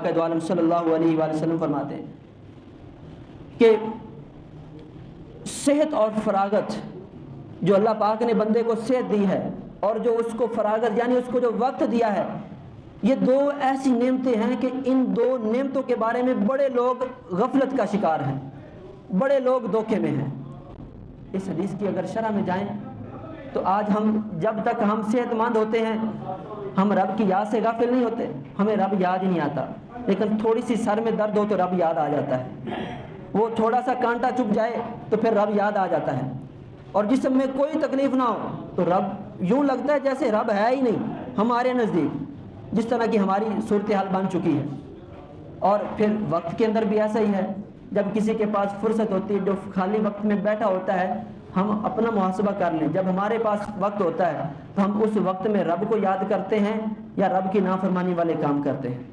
آقا دو عالم صلی اللہ علیہ وآلہ وسلم فرماتے ہیں کہ صحت اور فراغت، جو اللہ پاک نے بندے کو صحت دی ہے اور جو اس کو فراغت یعنی اس کو جو وقت دیا ہے، یہ دو ایسی نعمتیں ہیں کہ ان دو نعمتوں کے بارے میں بڑے لوگ غفلت کا شکار ہیں، بڑے لوگ دھوکے میں ہیں۔ اس حدیث کی اگر شرح میں جائیں تو آج ہم جب تک ہم صحت مند ہوتے ہیں ہم رب کی یاد سے غافل نہیں ہوتے، ہمیں رب یاد ہی نہیں آتا، لیکن تھوڑی سی سر میں درد ہو تو رب یاد آ جاتا ہے، وہ تھوڑا سا کانٹا چبھ جائے تو پھر رب یاد آ جاتا ہے، اور جسم میں کوئی تکلیف نہ ہو تو رب یوں لگتا ہے جیسے رب ہے ہی نہیں ہمارے نزدیک، جس طرح کی ہماری صورتحال بن چکی ہے۔ اور پھر وقت کے اندر بھی ایسا ہی ہے، جب کسی کے پاس فرصت ہوتی ہے، جو خالی وقت میں بیٹھا ہوتا ہے، ہم اپنا محاسبہ کر لیں، جب ہمارے پاس وقت ہوتا ہے تو ہم اس وقت میں رب کو یاد کرتے ہیں یا رب کی نافرمانی والے کام کرتے ہیں؟